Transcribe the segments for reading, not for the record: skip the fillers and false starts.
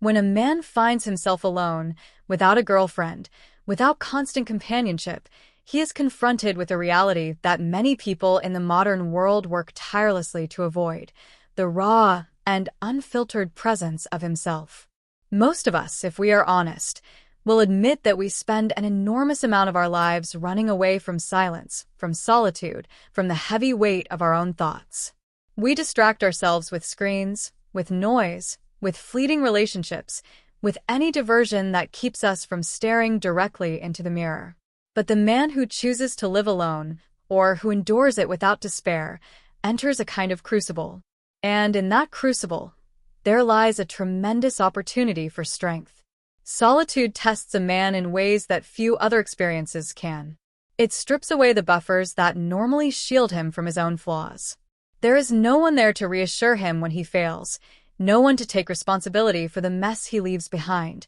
When a man finds himself alone, without a girlfriend, without constant companionship, he is confronted with a reality that many people in the modern world work tirelessly to avoid: the raw and unfiltered presence of himself. Most of us, if we are honest, will admit that we spend an enormous amount of our lives running away from silence, from solitude, from the heavy weight of our own thoughts. We distract ourselves with screens, with noise, with fleeting relationships, with any diversion that keeps us from staring directly into the mirror. But the man who chooses to live alone, or who endures it without despair, enters a kind of crucible. And in that crucible, there lies a tremendous opportunity for strength. Solitude tests a man in ways that few other experiences can. It strips away the buffers that normally shield him from his own flaws. There is no one there to reassure him when he fails, no one to take responsibility for the mess he leaves behind,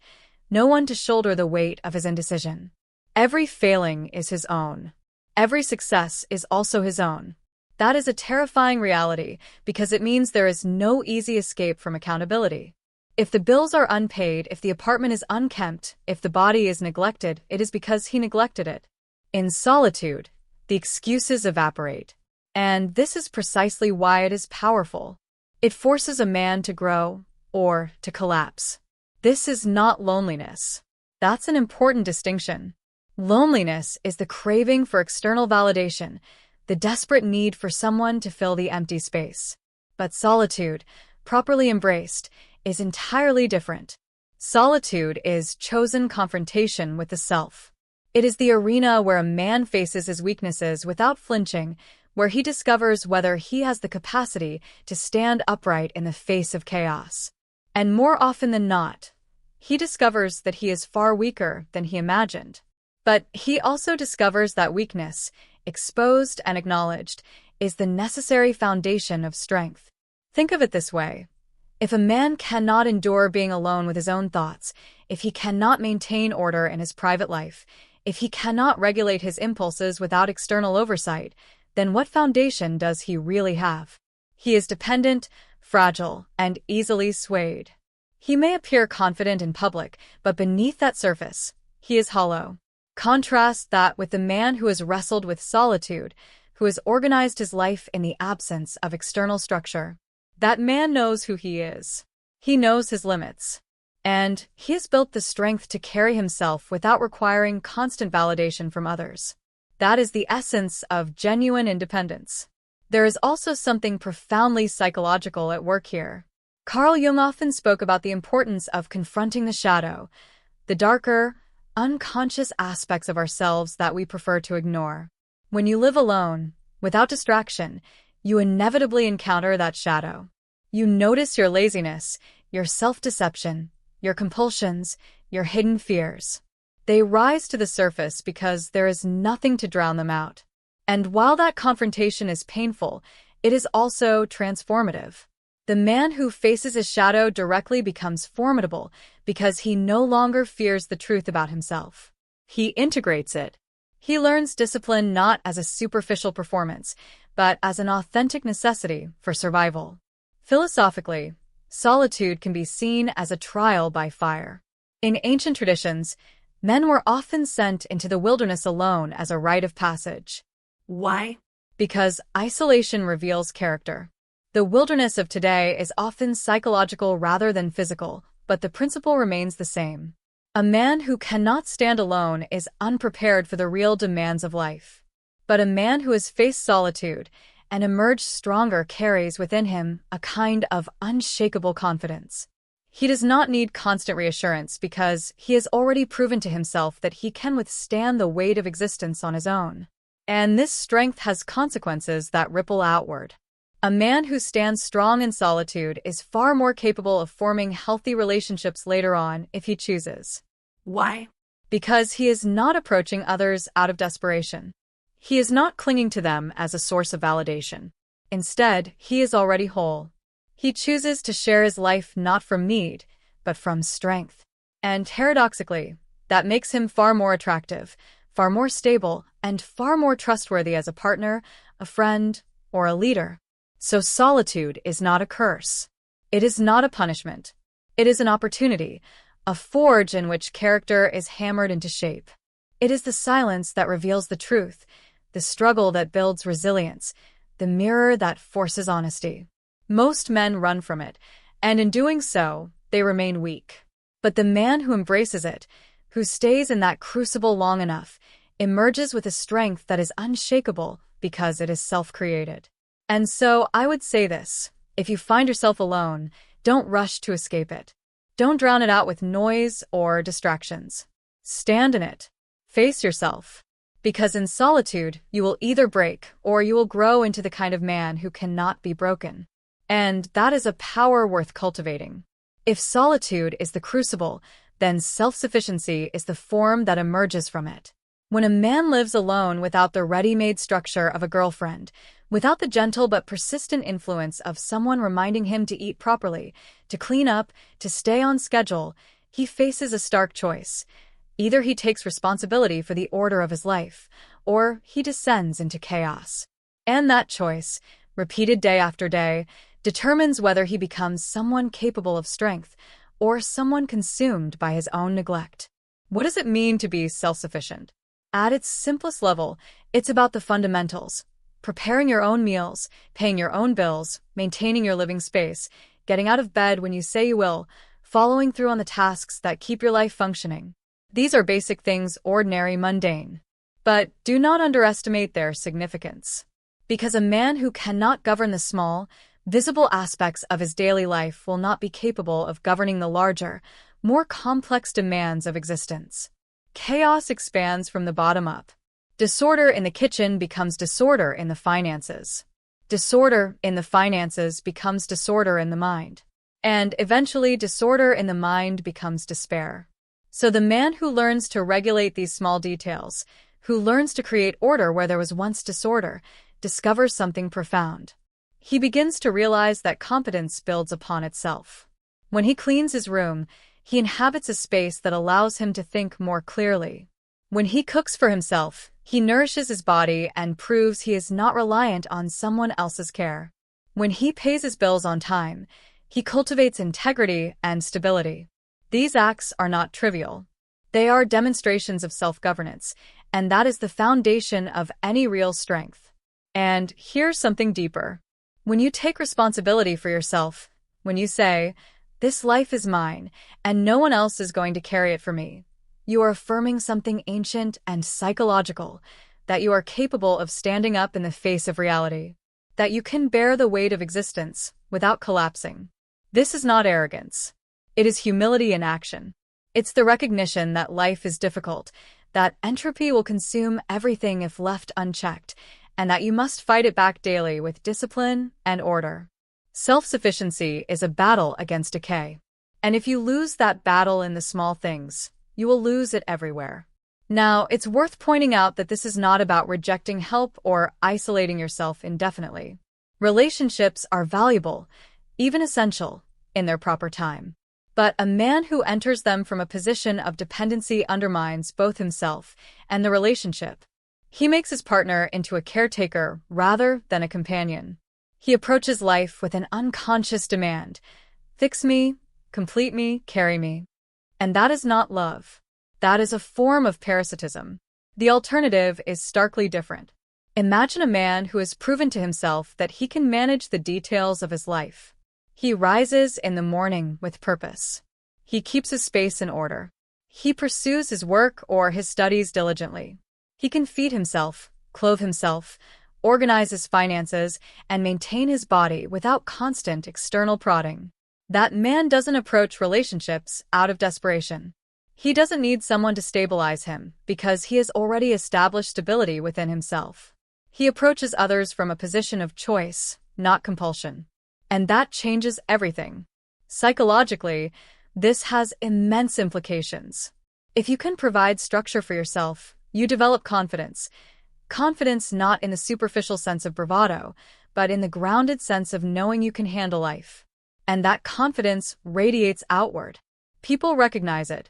no one to shoulder the weight of his indecision. Every failing is his own. Every success is also his own. That is a terrifying reality because it means there is no easy escape from accountability. If the bills are unpaid, if the apartment is unkempt, if the body is neglected, it is because he neglected it. In solitude, the excuses evaporate. And this is precisely why it is powerful. It forces a man to grow or to collapse. This is not loneliness. That's an important distinction. Loneliness is the craving for external validation, the desperate need for someone to fill the empty space. But solitude, properly embraced, is entirely different. Solitude is chosen confrontation with the self. It is the arena where a man faces his weaknesses without flinching, where he discovers whether he has the capacity to stand upright in the face of chaos. And more often than not, he discovers that he is far weaker than he imagined. But he also discovers that weakness, exposed and acknowledged, is the necessary foundation of strength. Think of it this way. If a man cannot endure being alone with his own thoughts, if he cannot maintain order in his private life, if he cannot regulate his impulses without external oversight, then what foundation does he really have? He is dependent, fragile, and easily swayed. He may appear confident in public, but beneath that surface, he is hollow. Contrast that with the man who has wrestled with solitude, who has organized his life in the absence of external structure. That man knows who he is. He knows his limits. And he has built the strength to carry himself without requiring constant validation from others. That is the essence of genuine independence. There is also something profoundly psychological at work here. Carl Jung often spoke about the importance of confronting the shadow, the darker, unconscious aspects of ourselves that we prefer to ignore. When you live alone, without distraction, you inevitably encounter that shadow. You notice your laziness, your self-deception, your compulsions, your hidden fears. They rise to the surface because there is nothing to drown them out. And while that confrontation is painful, it is also transformative. The man who faces his shadow directly becomes formidable because he no longer fears the truth about himself. He integrates it. He learns discipline not as a superficial performance, but as an authentic necessity for survival. Philosophically, solitude can be seen as a trial by fire. In ancient traditions, men were often sent into the wilderness alone as a rite of passage. Why? Because isolation reveals character. The wilderness of today is often psychological rather than physical, but the principle remains the same. A man who cannot stand alone is unprepared for the real demands of life. But a man who has faced solitude and emerged stronger carries within him a kind of unshakable confidence. He does not need constant reassurance because he has already proven to himself that he can withstand the weight of existence on his own. And this strength has consequences that ripple outward. A man who stands strong in solitude is far more capable of forming healthy relationships later on if he chooses. Why? Because he is not approaching others out of desperation. He is not clinging to them as a source of validation. Instead, he is already whole. He chooses to share his life not from need, but from strength. And paradoxically, that makes him far more attractive, far more stable, and far more trustworthy as a partner, a friend, or a leader. So solitude is not a curse. It is not a punishment. It is an opportunity, a forge in which character is hammered into shape. It is the silence that reveals the truth, the struggle that builds resilience, the mirror that forces honesty. Most men run from it, and in doing so, they remain weak. But the man who embraces it, who stays in that crucible long enough, emerges with a strength that is unshakable because it is self-created. And so I would say this: if you find yourself alone, don't rush to escape it. Don't drown it out with noise or distractions. Stand in it. Face yourself. Because in solitude, you will either break or you will grow into the kind of man who cannot be broken. And that is a power worth cultivating. If solitude is the crucible, then self-sufficiency is the form that emerges from it. When a man lives alone without the ready-made structure of a girlfriend, without the gentle but persistent influence of someone reminding him to eat properly, to clean up, to stay on schedule, he faces a stark choice. Either he takes responsibility for the order of his life, or he descends into chaos. And that choice, repeated day after day, determines whether he becomes someone capable of strength or someone consumed by his own neglect. What does it mean to be self-sufficient? At its simplest level, it's about the fundamentals: preparing your own meals, paying your own bills, maintaining your living space, getting out of bed when you say you will, following through on the tasks that keep your life functioning. These are basic things, ordinary, mundane. But do not underestimate their significance. Because a man who cannot govern the small, visible aspects of his daily life will not be capable of governing the larger, more complex demands of existence. Chaos expands from the bottom up. Disorder in the kitchen becomes disorder in the finances. Disorder in the finances becomes disorder in the mind. And eventually, disorder in the mind becomes despair. So the man who learns to regulate these small details, who learns to create order where there was once disorder, discovers something profound. He begins to realize that competence builds upon itself. When he cleans his room, he inhabits a space that allows him to think more clearly. When he cooks for himself, he nourishes his body and proves he is not reliant on someone else's care. When he pays his bills on time, he cultivates integrity and stability. These acts are not trivial. They are demonstrations of self-governance, and that is the foundation of any real strength. And here's something deeper. When you take responsibility for yourself, when you say, "This life is mine, and no one else is going to carry it for me," you are affirming something ancient and psychological, that you are capable of standing up in the face of reality, that you can bear the weight of existence without collapsing. This is not arrogance. It is humility in action. It's the recognition that life is difficult, that entropy will consume everything if left unchecked, and that you must fight it back daily with discipline and order. Self-sufficiency is a battle against decay. And if you lose that battle in the small things, you will lose it everywhere. Now, it's worth pointing out that this is not about rejecting help or isolating yourself indefinitely. Relationships are valuable, even essential, in their proper time. But a man who enters them from a position of dependency undermines both himself and the relationship. He makes his partner into a caretaker rather than a companion. He approaches life with an unconscious demand: fix me, complete me, carry me. And that is not love. That is a form of parasitism. The alternative is starkly different. Imagine a man who has proven to himself that he can manage the details of his life. He rises in the morning with purpose. He keeps his space in order. He pursues his work or his studies diligently. He can feed himself, clothe himself, organize his finances, and maintain his body without constant external prodding. That man doesn't approach relationships out of desperation. He doesn't need someone to stabilize him because he has already established stability within himself. He approaches others from a position of choice, not compulsion. And that changes everything. Psychologically, this has immense implications. If you can provide structure for yourself, you develop confidence. Confidence not in the superficial sense of bravado, but in the grounded sense of knowing you can handle life. And that confidence radiates outward. People recognize it,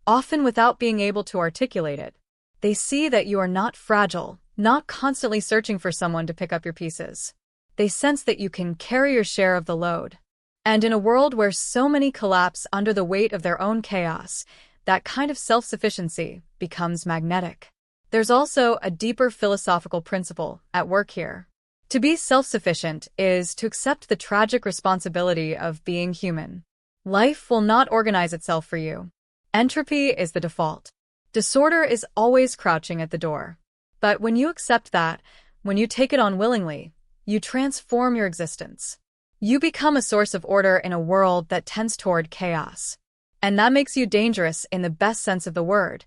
often without being able to articulate it. They see that you are not fragile, not constantly searching for someone to pick up your pieces. They sense that you can carry your share of the load. And in a world where so many collapse under the weight of their own chaos, that kind of self-sufficiency becomes magnetic. There's also a deeper philosophical principle at work here. To be self-sufficient is to accept the tragic responsibility of being human. Life will not organize itself for you. Entropy is the default. Disorder is always crouching at the door. But when you accept that, when you take it on willingly, you transform your existence. You become a source of order in a world that tends toward chaos. And that makes you dangerous in the best sense of the word.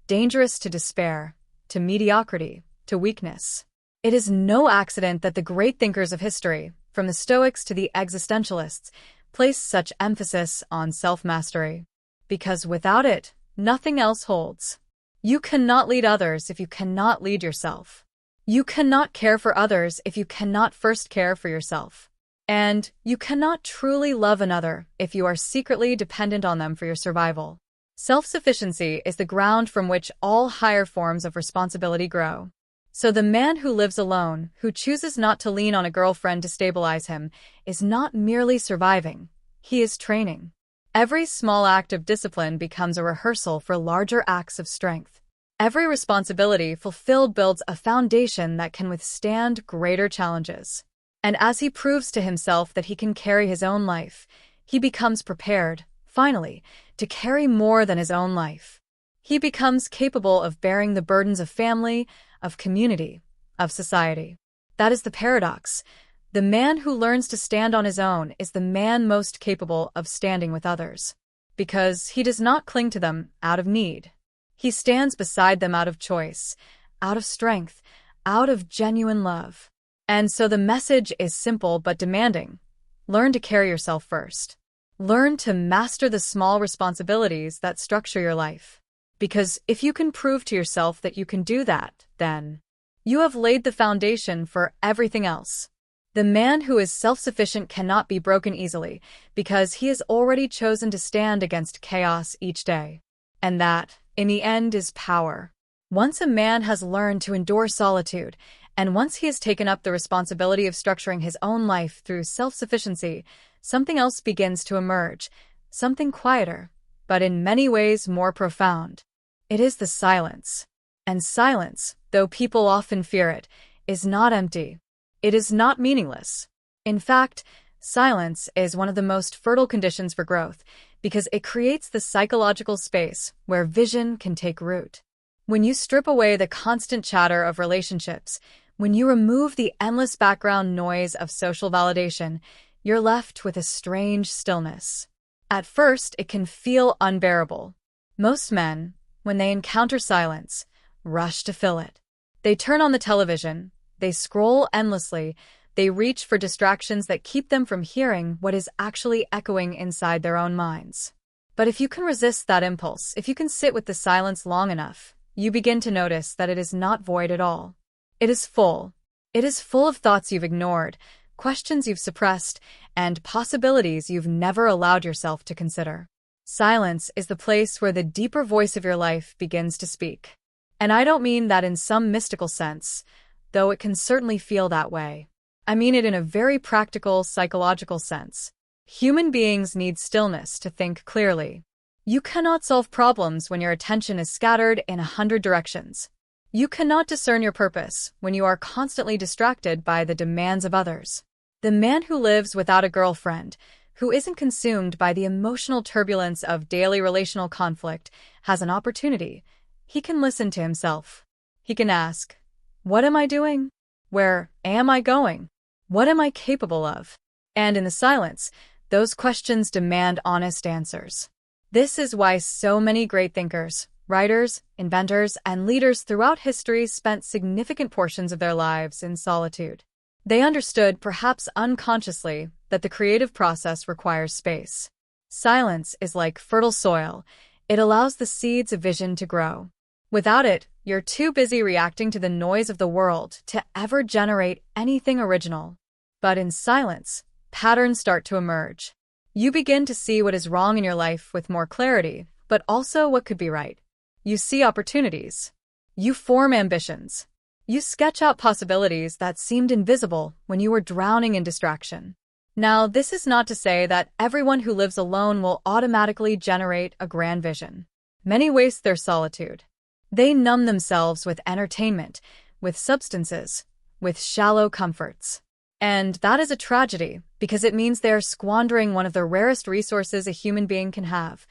Dangerous to despair, to mediocrity, to weakness. It is no accident that the great thinkers of history, from the Stoics to the existentialists, place such emphasis on self-mastery. Because without it, nothing else holds. You cannot lead others if you cannot lead yourself. You cannot care for others if you cannot first care for yourself. And you cannot truly love another if you are secretly dependent on them for your survival. Self-sufficiency is the ground from which all higher forms of responsibility grow. So the man who lives alone, who chooses not to lean on a girlfriend to stabilize him, is not merely surviving, he is training. Every small act of discipline becomes a rehearsal for larger acts of strength. Every responsibility fulfilled builds a foundation that can withstand greater challenges. And as he proves to himself that he can carry his own life, he becomes prepared, finally, to carry more than his own life. He becomes capable of bearing the burdens of family, of community, of society. That is the paradox. The man who learns to stand on his own is the man most capable of standing with others. Because he does not cling to them out of need. He stands beside them out of choice, out of strength, out of genuine love. And so the message is simple but demanding. Learn to carry yourself first. Learn to master the small responsibilities that structure your life. Because if you can prove to yourself that you can do that, then you have laid the foundation for everything else. The man who is self-sufficient cannot be broken easily because he has already chosen to stand against chaos each day. And that, in the end, is power. Once a man has learned to endure solitude, and once he has taken up the responsibility of structuring his own life through self-sufficiency, something else begins to emerge, something quieter, but in many ways more profound. It is the silence. And silence, though people often fear it, is not empty. It is not meaningless. In fact, silence is one of the most fertile conditions for growth because it creates the psychological space where vision can take root. When you strip away the constant chatter of relationships, when you remove the endless background noise of social validation, you're left with a strange stillness. At first, it can feel unbearable. Most men, when they encounter silence, rush to fill it. They turn on the television, they scroll endlessly, they reach for distractions that keep them from hearing what is actually echoing inside their own minds. But if you can resist that impulse, if you can sit with the silence long enough, you begin to notice that it is not void at all. It is full. It is full of thoughts you've ignored, questions you've suppressed, and possibilities you've never allowed yourself to consider. Silence is the place where the deeper voice of your life begins to speak. And I don't mean that in some mystical sense, though it can certainly feel that way. I mean it in a very practical, psychological sense. Human beings need stillness to think clearly. You cannot solve problems when your attention is scattered in 100 directions. You cannot discern your purpose when you are constantly distracted by the demands of others. The man who lives without a girlfriend, who isn't consumed by the emotional turbulence of daily relational conflict, has an opportunity. He can listen to himself. He can ask, what am I doing? Where am I going? What am I capable of? And in the silence, those questions demand honest answers. This is why so many great thinkers, writers, inventors, and leaders throughout history spent significant portions of their lives in solitude. They understood, perhaps unconsciously, that the creative process requires space. Silence is like fertile soil. It allows the seeds of vision to grow. Without it, you're too busy reacting to the noise of the world to ever generate anything original. But in silence, patterns start to emerge. You begin to see what is wrong in your life with more clarity, but also what could be right. You see opportunities. You form ambitions. You sketch out possibilities that seemed invisible when you were drowning in distraction. Now, this is not to say that everyone who lives alone will automatically generate a grand vision. Many waste their solitude. They numb themselves with entertainment, with substances, with shallow comforts. And that is a tragedy, because it means they are squandering one of the rarest resources a human being can have,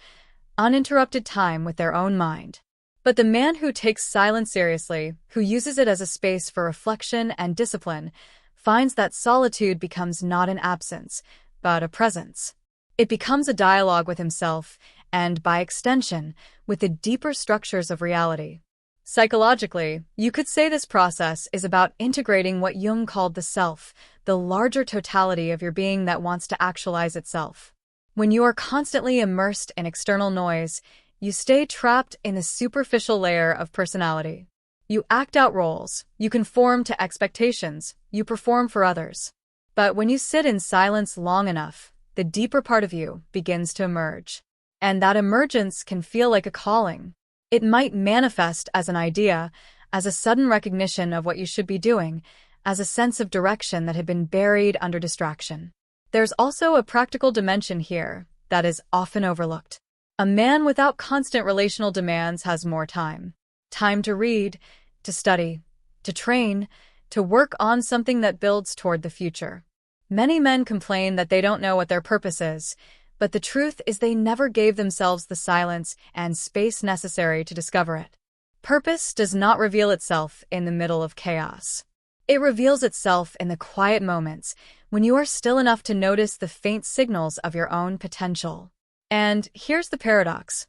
uninterrupted time with their own mind. But the man who takes silence seriously, who uses it as a space for reflection and discipline, finds that solitude becomes not an absence, but a presence. It becomes a dialogue with himself, and by extension, with the deeper structures of reality. Psychologically, you could say this process is about integrating what Jung called the self, the larger totality of your being that wants to actualize itself. When you are constantly immersed in external noise, you stay trapped in the superficial layer of personality. You act out roles, you conform to expectations, you perform for others. But when you sit in silence long enough, the deeper part of you begins to emerge. And that emergence can feel like a calling. It might manifest as an idea, as a sudden recognition of what you should be doing, as a sense of direction that had been buried under distraction. There's also a practical dimension here that is often overlooked. A man without constant relational demands has more time. Time to read, to study, to train, to work on something that builds toward the future. Many men complain that they don't know what their purpose is, but the truth is they never gave themselves the silence and space necessary to discover it. Purpose does not reveal itself in the middle of chaos. It reveals itself in the quiet moments when you are still enough to notice the faint signals of your own potential. And here's the paradox.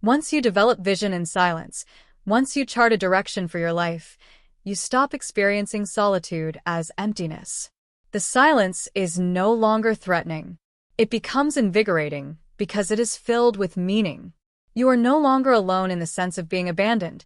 Once you develop vision in silence, once you chart a direction for your life, you stop experiencing solitude as emptiness. The silence is no longer threatening. It becomes invigorating because it is filled with meaning. You are no longer alone in the sense of being abandoned.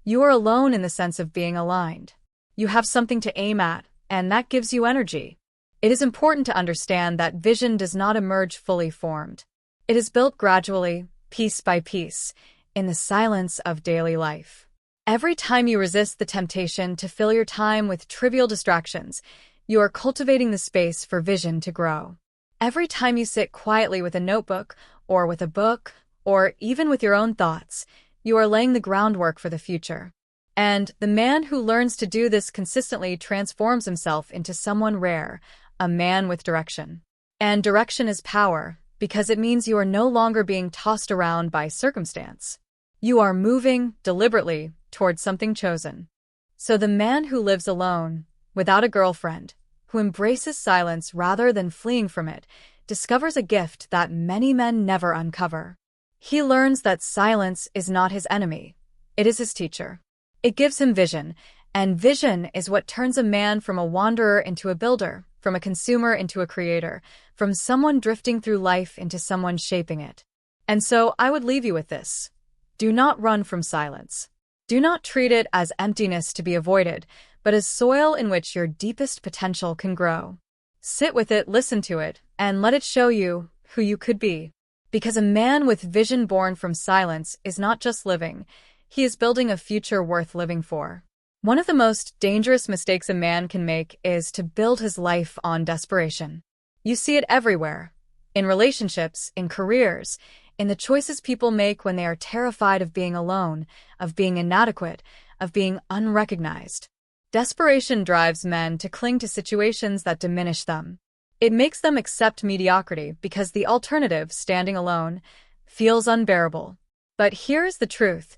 You are alone in the sense of being aligned. You have something to aim at, and that gives you energy. It is important to understand that vision does not emerge fully formed. It is built gradually, piece by piece, in the silence of daily life. Every time you resist the temptation to fill your time with trivial distractions, you are cultivating the space for vision to grow. Every time you sit quietly with a notebook, or with a book, or even with your own thoughts, you are laying the groundwork for the future. And the man who learns to do this consistently transforms himself into someone rare, a man with direction. And direction is power, because it means you are no longer being tossed around by circumstance. You are moving, deliberately, towards something chosen. So the man who lives alone, without a girlfriend, who embraces silence rather than fleeing from it, discovers a gift that many men never uncover. He learns that silence is not his enemy. It is his teacher. It gives him vision, and vision is what turns a man from a wanderer into a builder, from a consumer into a creator, from someone drifting through life into someone shaping it. And so I would leave you with this. Do not run from silence. Do not treat it as emptiness to be avoided, but as soil in which your deepest potential can grow. Sit with it, listen to it, and let it show you who you could be. Because a man with vision born from silence is not just living, he is building a future worth living for. One of the most dangerous mistakes a man can make is to build his life on desperation. You see it everywhere. In relationships, in careers, in the choices people make when they are terrified of being alone, of being inadequate, of being unrecognized. Desperation drives men to cling to situations that diminish them. It makes them accept mediocrity because the alternative, standing alone, feels unbearable. But here is the truth.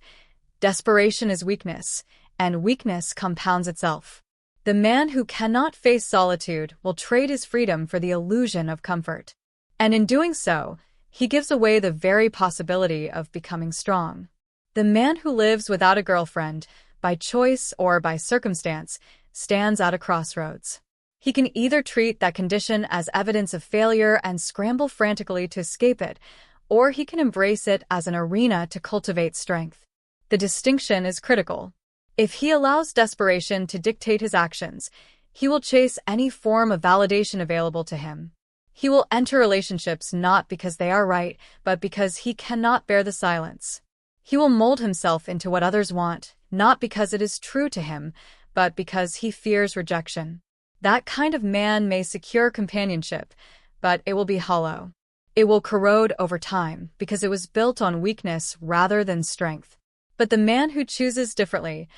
Desperation is weakness, and weakness compounds itself. The man who cannot face solitude will trade his freedom for the illusion of comfort. And in doing so, he gives away the very possibility of becoming strong. The man who lives without a girlfriend, by choice or by circumstance, stands at a crossroads. He can either treat that condition as evidence of failure and scramble frantically to escape it, or he can embrace it as an arena to cultivate strength. The distinction is critical. If he allows desperation to dictate his actions, he will chase any form of validation available to him. He will enter relationships not because they are right, but because he cannot bear the silence. He will mold himself into what others want, not because it is true to him, but because he fears rejection. That kind of man may secure companionship, but it will be hollow. It will corrode over time because it was built on weakness rather than strength. But the man who chooses differently,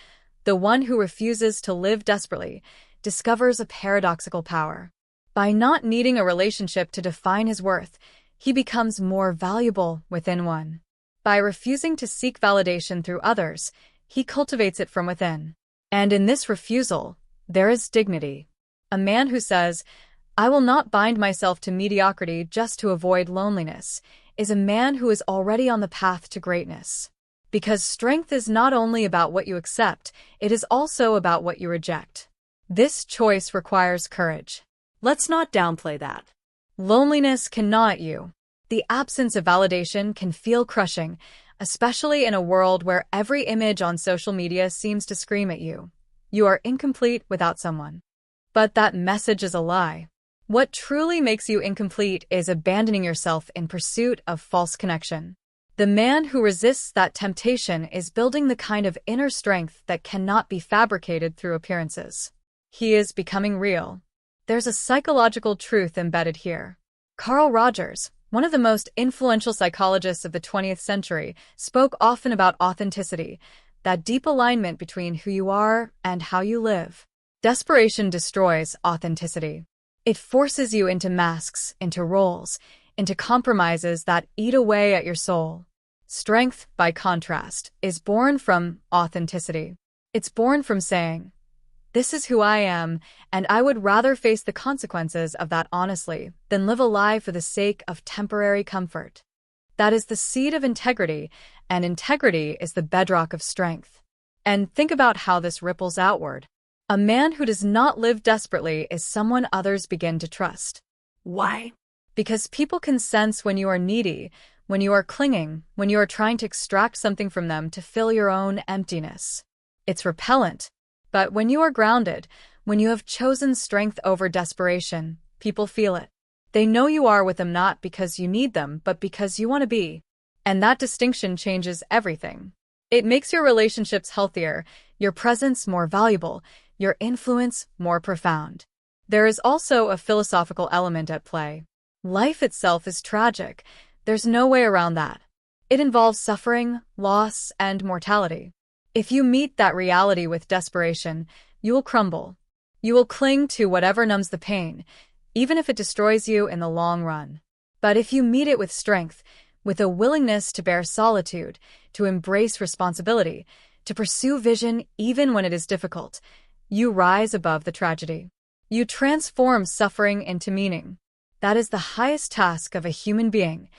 the one who refuses to live desperately, discovers a paradoxical power. By not needing a relationship to define his worth, he becomes more valuable within one. By refusing to seek validation through others, he cultivates it from within. And in this refusal, there is dignity. A man who says, "I will not bind myself to mediocrity just to avoid loneliness," is a man who is already on the path to greatness. Because strength is not only about what you accept, it is also about what you reject. This choice requires courage. Let's not downplay that. Loneliness can gnaw at you. The absence of validation can feel crushing, especially in a world where every image on social media seems to scream at you. You are incomplete without someone. But that message is a lie. What truly makes you incomplete is abandoning yourself in pursuit of false connection. The man who resists that temptation is building the kind of inner strength that cannot be fabricated through appearances. He is becoming real. There's a psychological truth embedded here. Carl Rogers, one of the most influential psychologists of the 20th century, spoke often about authenticity, that deep alignment between who you are and how you live. Desperation destroys authenticity. It forces you into masks, into roles, into compromises that eat away at your soul. Strength, by contrast, is born from authenticity. It's born from saying, "This is who I am, and I would rather face the consequences of that honestly than live a lie for the sake of temporary comfort." That is the seed of integrity, and integrity is the bedrock of strength. And think about how this ripples outward. A man who does not live desperately is someone others begin to trust. Why? Because people can sense when you are needy, when you are clinging, when you are trying to extract something from them to fill your own emptiness. It's repellent. But when you are grounded, when you have chosen strength over desperation, people feel it. They know you are with them not because you need them, but because you want to be. And that distinction changes everything. It makes your relationships healthier, your presence more valuable, your influence more profound. There is also a philosophical element at play. Life itself is tragic. There's no way around that. It involves suffering, loss, and mortality. If you meet that reality with desperation, you will crumble. You will cling to whatever numbs the pain, even if it destroys you in the long run. But if you meet it with strength, with a willingness to bear solitude, to embrace responsibility, to pursue vision even when it is difficult, you rise above the tragedy. You transform suffering into meaning. That is the highest task of a human being,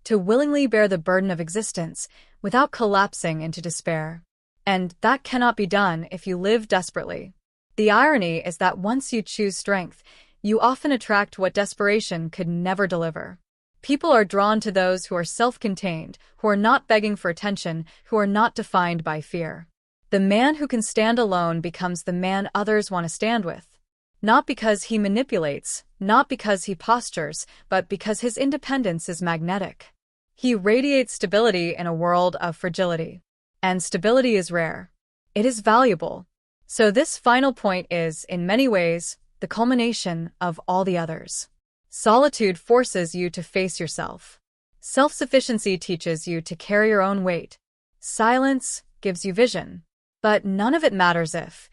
to willingly bear the burden of existence without collapsing into despair. And that cannot be done if you live desperately. The irony is that once you choose strength, you often attract what desperation could never deliver. People are drawn to those who are self-contained, who are not begging for attention, who are not defined by fear. The man who can stand alone becomes the man others want to stand with. Not because he manipulates, not because he postures, but because his independence is magnetic. He radiates stability in a world of fragility. And stability is rare. It is valuable. So this final point is, in many ways, the culmination of all the others. Solitude forces you to face yourself. Self-sufficiency teaches you to carry your own weight. Silence gives you vision. But none of it matters if,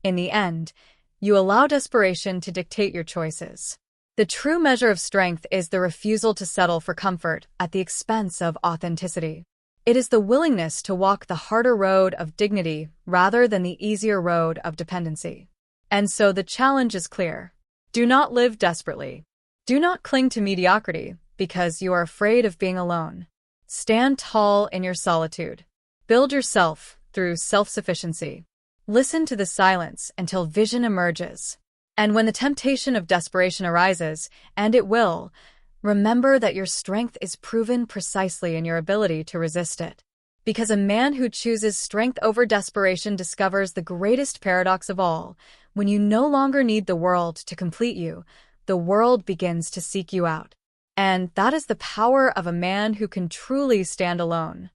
in the end, you allow desperation to dictate your choices. The true measure of strength is the refusal to settle for comfort at the expense of authenticity. It is the willingness to walk the harder road of dignity rather than the easier road of dependency. And so the challenge is clear. Do not live desperately. Do not cling to mediocrity because you are afraid of being alone. Stand tall in your solitude. Build yourself through self-sufficiency. Listen to the silence until vision emerges. And when the temptation of desperation arises, and it will, remember that your strength is proven precisely in your ability to resist it. Because a man who chooses strength over desperation discovers the greatest paradox of all. When you no longer need the world to complete you, the world begins to seek you out. And that is the power of a man who can truly stand alone.